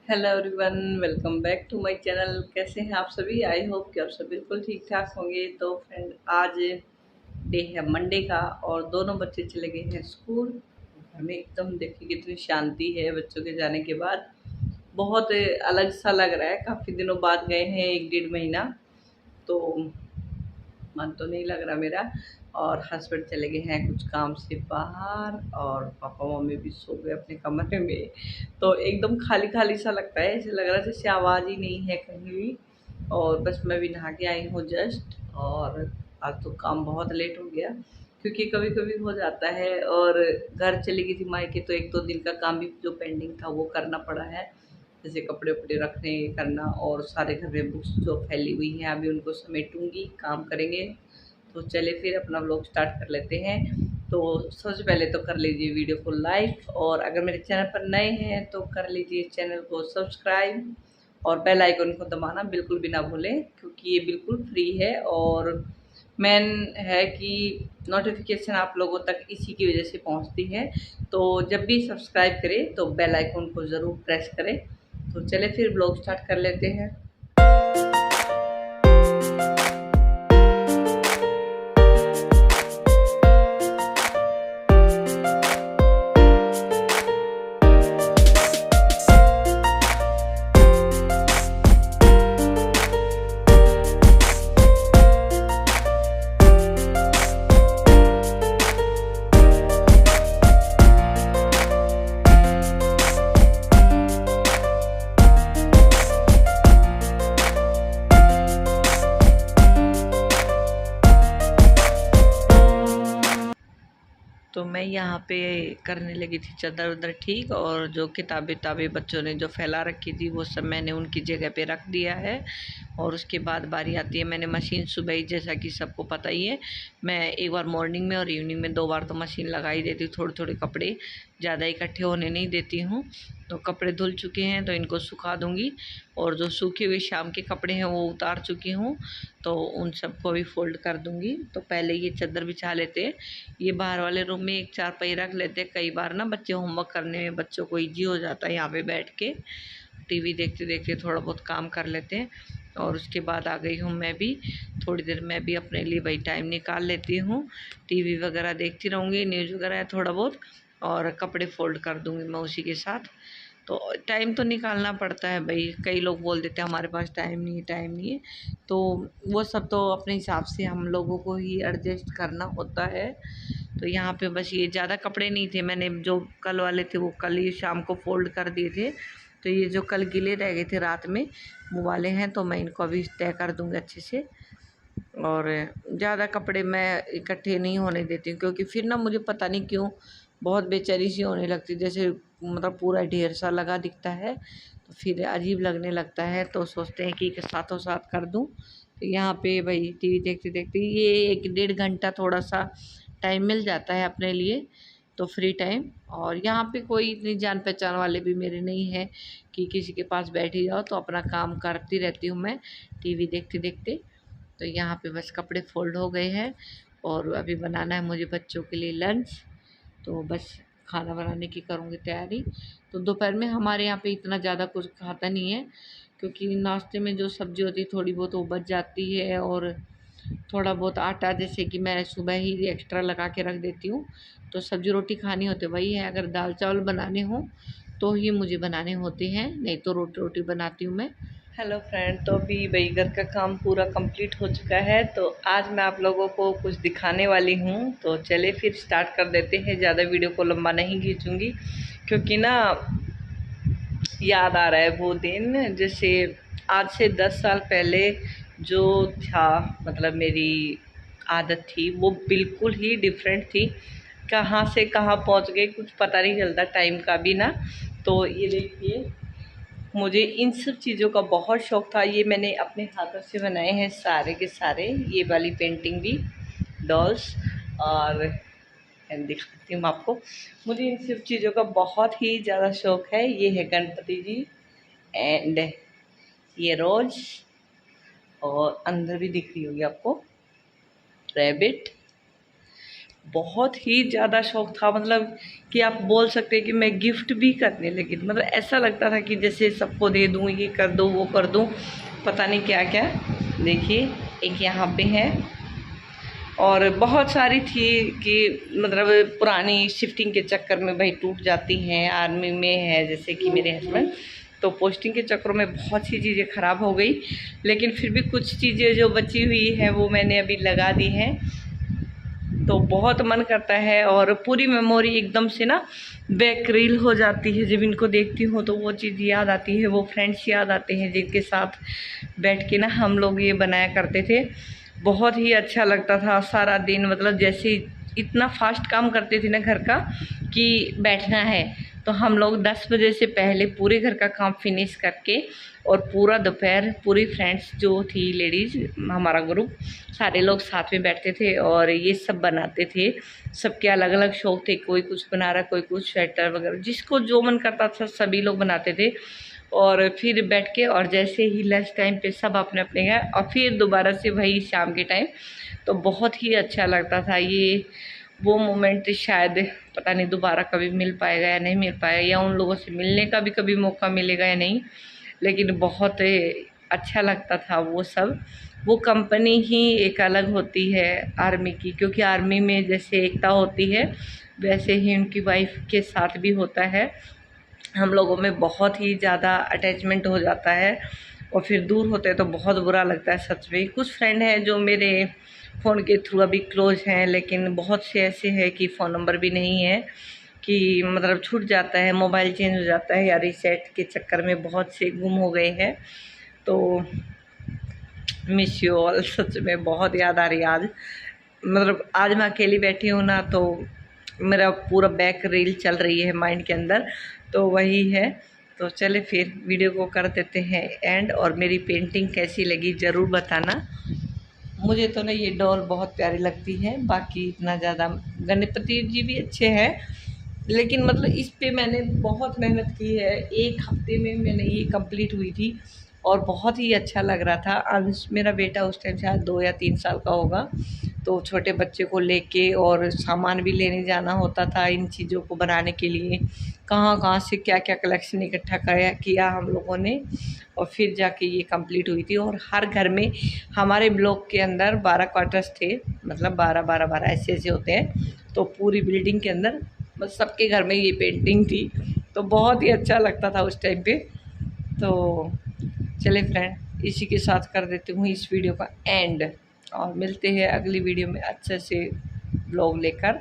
Hello everyone, welcome back to my channel. कैसे हैं आप सभी? आई होप कि आप सब बिल्कुल ठीक ठाक होंगे। तो फ्रेंड, आज डे है मंडे का और दोनों बच्चे चले गए हैं स्कूल। घर में एकदम देखिए कितनी शांति है बच्चों के जाने के बाद। बहुत अलग सा लग रहा है। काफ़ी दिनों बाद गए हैं, एक डेढ़ महीना। तो मन तो नहीं लग रहा मेरा। और हस्बैंड चले गए हैं कुछ काम से बाहर, और पापा मम्मी भी सो गए अपने कमरे में। तो एकदम खाली खाली सा लगता है, ऐसे लग रहा है जैसे आवाज़ ही नहीं है कहीं भी। और बस मैं भी नहा के आई हूँ जस्ट। और आज तो काम बहुत लेट हो गया, क्योंकि कभी कभी हो जाता है। और घर चली गई थी मायके, तो एक दो दिन का काम भी जो पेंडिंग था वो करना पड़ा है। जैसे कपड़े वपड़े रखने, ये करना, और सारे घर में बुक्स जो फैली हुई हैं अभी उनको समेटूंगी, काम करेंगे। तो चले फिर अपना व्लॉग स्टार्ट कर लेते हैं। तो सबसे पहले तो कर लीजिए वीडियो को लाइक, और अगर मेरे चैनल पर नए हैं तो कर लीजिए चैनल को सब्सक्राइब, और बेल आइकन को दबाना बिल्कुल भी ना भूलें, क्योंकि ये बिल्कुल फ्री है। और मेन है कि नोटिफिकेशन आप लोगों तक इसी की वजह से पहुंचती है। तो जब भी सब्सक्राइब करें तो बेल आइकन को ज़रूर प्रेस करें। तो चले फिर ब्लॉग स्टार्ट कर लेते हैं। तो मैं यहाँ पे करने लगी थी चादर उधर ठीक, और जो किताबें ताबें बच्चों ने जो फैला रखी थी वो सब मैंने उनकी जगह पे रख दिया है। और उसके बाद बारी आती है, मैंने मशीन सुबह ही, जैसा कि सबको पता ही है, मैं एक बार मॉर्निंग में और इवनिंग में दो बार तो मशीन लगा ही देती हूँ। थोड़े थोड़े कपड़े ज़्यादा इकट्ठे होने नहीं देती हूँ। तो कपड़े धुल चुके हैं तो इनको सुखा दूँगी, और जो सूखे हुए शाम के कपड़े हैं वो उतार चुकी हूँ, तो उन सबको भी फोल्ड कर दूँगी। तो पहले ये चादर बिछा लेते हैं। ये बाहर वाले रूम में एक चारपाई रख लेते हैं। कई बार ना बच्चे होमवर्क करने में बच्चों को ईजी हो जाता है, यहाँ पे बैठ के टीवी देखते देखते थोड़ा बहुत काम कर लेते हैं। और उसके बाद आ गई हूँ मैं भी, थोड़ी देर मैं भी अपने लिए भाई टाइम निकाल लेती हूँ। टीवी वगैरह देखती रहूँगी, न्यूज़ वगैरह थोड़ा बहुत, और कपड़े फोल्ड कर दूँगी मैं उसी के साथ। तो टाइम तो निकालना पड़ता है भाई। कई लोग बोल देते हैं हमारे पास टाइम नहीं है, टाइम नहीं है। तो वो सब तो अपने हिसाब से हम लोगों को ही एडजस्ट करना होता है। तो यहाँ पे बस ये ज़्यादा कपड़े नहीं थे, मैंने जो कल वाले थे वो कल ही शाम को फोल्ड कर दिए थे। तो ये जो कल गीले रह गए थे रात में, वो वाले हैं, तो मैं इनको अभी तय कर दूँगी अच्छे से। और ज़्यादा कपड़े मैं इकट्ठे नहीं होने देती हूँ, क्योंकि फिर ना मुझे पता नहीं क्यों बहुत बेचैनी सी होने लगती, जैसे मतलब पूरा ढेर सा लगा दिखता है, तो फिर अजीब लगने लगता है। तो सोचते हैं कि साथों साथ कर दूँ। तो यहाँ पे भाई टीवी देखते देखते ये एक डेढ़ घंटा थोड़ा सा टाइम मिल जाता है अपने लिए, तो फ्री टाइम। और यहाँ पे कोई इतनी जान पहचान वाले भी मेरे नहीं हैं कि किसी के पास बैठी जाओ, तो अपना काम करती रहती हूँ मैं टीवी देखते देखते। तो यहाँ पे बस कपड़े फोल्ड हो गए हैं, और अभी बनाना है मुझे बच्चों के लिए लंच। तो बस खाना बनाने की करूँगी तैयारी। तो दोपहर में हमारे यहाँ पे इतना ज़्यादा कुछ खाता नहीं है, क्योंकि नाश्ते में जो सब्ज़ी होती है थोड़ी बहुत वो बच जाती है, और थोड़ा बहुत आटा जैसे कि मैं सुबह ही एक्स्ट्रा लगा के रख देती हूँ। तो सब्ज़ी रोटी खानी होती वही है, अगर दाल चावल बनाने हों तो ही मुझे बनाने होते हैं, नहीं तो रोटी रोटी बनाती हूँ मैं। हेलो फ्रेंड, तो अभी भाई घर का काम पूरा कंप्लीट हो चुका है। तो आज मैं आप लोगों को कुछ दिखाने वाली हूँ। तो चले फिर स्टार्ट कर देते हैं। ज़्यादा वीडियो को लंबा नहीं खींचूँगी, क्योंकि ना याद आ रहा है वो दिन, जैसे आज से 10 साल पहले जो था, मतलब मेरी आदत थी वो बिल्कुल ही डिफरेंट थी। कहाँ से कहाँ पहुँच गए कुछ पता नहीं चलता टाइम का भी ना। तो ये देखिए, मुझे इन सब चीज़ों का बहुत शौक़ था। ये मैंने अपने हाथों से बनाए हैं सारे के सारे, ये वाली पेंटिंग भी, डॉल्स। और मैं दिखाती हूँ आपको। मुझे इन सब चीज़ों का बहुत ही ज़्यादा शौक़ है। ये है गणपति जी, एंड ये रोज, और अंदर भी दिख रही होगी आपको रैबिट। बहुत ही ज़्यादा शौक था, मतलब कि आप बोल सकते हैं कि मैं गिफ्ट भी करने लगी थी। मतलब ऐसा लगता था कि जैसे सबको दे दूँ, ये कर दूँ, वो कर दूँ, पता नहीं क्या क्या। देखिए एक यहाँ पे है, और बहुत सारी थी कि मतलब पुरानी शिफ्टिंग के चक्कर में भाई टूट जाती हैं। आर्मी में है जैसे कि मेरे हस्बैंड, तो पोस्टिंग के चक्करों में बहुत सी चीज़ें ख़राब हो गई, लेकिन फिर भी कुछ चीज़ें जो बची हुई है वो मैंने अभी लगा दी हैं। तो बहुत मन करता है, और पूरी मेमोरी एकदम से ना बैक रील हो जाती है। जब इनको देखती हूँ तो वो चीज़ याद आती है, वो फ्रेंड्स याद आते हैं जिनके साथ बैठ के ना हम लोग ये बनाया करते थे। बहुत ही अच्छा लगता था सारा दिन, मतलब जैसे इतना फास्ट काम करते थे ना घर का कि बैठना है तो हम लोग 10 बजे से पहले पूरे घर का काम फिनिश करके, और पूरा दोपहर पूरी फ्रेंड्स जो थी लेडीज़, हमारा ग्रुप, सारे लोग साथ में बैठते थे और ये सब बनाते थे। सबके अलग अलग शौक थे, कोई कुछ बना रहा, कोई कुछ स्वेटर वगैरह, जिसको जो मन करता था सभी लोग बनाते थे। और फिर बैठ के, और जैसे ही लंच टाइम पे सब अपने अपने गए, और फिर दोबारा से वही शाम के टाइम। तो बहुत ही अच्छा लगता था ये। वो मोमेंट शायद पता नहीं दोबारा कभी मिल पाएगा या नहीं मिल पाएगा, या उन लोगों से मिलने का भी कभी मौका मिलेगा या नहीं, लेकिन बहुत अच्छा लगता था वो सब। वो कंपनी ही एक अलग होती है आर्मी की, क्योंकि आर्मी में जैसे एकता होती है वैसे ही उनकी वाइफ के साथ भी होता है। हम लोगों में बहुत ही ज़्यादा अटैचमेंट हो जाता है, और फिर दूर होते हैं तो बहुत बुरा लगता है सच में। कुछ फ्रेंड हैं जो मेरे फ़ोन के थ्रू अभी क्लोज हैं, लेकिन बहुत से ऐसे हैं कि फ़ोन नंबर भी नहीं है, कि मतलब छूट जाता है, मोबाइल चेंज हो जाता है या रीसेट के चक्कर में बहुत से गुम हो गए हैं। तो मिस यू ऑल, सच में बहुत याद आ रही है आज। मतलब आज मैं अकेली बैठी हूँ ना, तो मेरा पूरा बैक रील चल रही है माइंड के अंदर, तो वही है। तो चले फिर वीडियो को कर देते हैं एंड, और मेरी पेंटिंग कैसी लगी ज़रूर बताना। मुझे तो ना ये डॉल बहुत प्यारी लगती है, बाकी इतना ज़्यादा गणपति जी भी अच्छे हैं, लेकिन मतलब इस पे मैंने बहुत मेहनत की है। एक हफ्ते में मैंने ये कंप्लीट हुई थी, और बहुत ही अच्छा लग रहा था। अंश मेरा बेटा उस टाइम शायद 2 या 3 साल का होगा, तो छोटे बच्चे को लेके और सामान भी लेने जाना होता था इन चीज़ों को बनाने के लिए। कहाँ कहाँ से क्या क्या कलेक्शन इकट्ठा किया हम लोगों ने, और फिर जाके ये कंप्लीट हुई थी। और हर घर में, हमारे ब्लॉक के अंदर 12 क्वार्टर्स थे, मतलब 12 ऐसे ऐसे होते हैं, तो पूरी बिल्डिंग के अंदर बस सबके घर में ये पेंटिंग थी। तो बहुत ही अच्छा लगता था उस टाइम पे। तो चले फ्रेंड, इसी के साथ कर देती हूँ इस वीडियो का एंड, और मिलते हैं अगली वीडियो में अच्छे से ब्लॉग लेकर।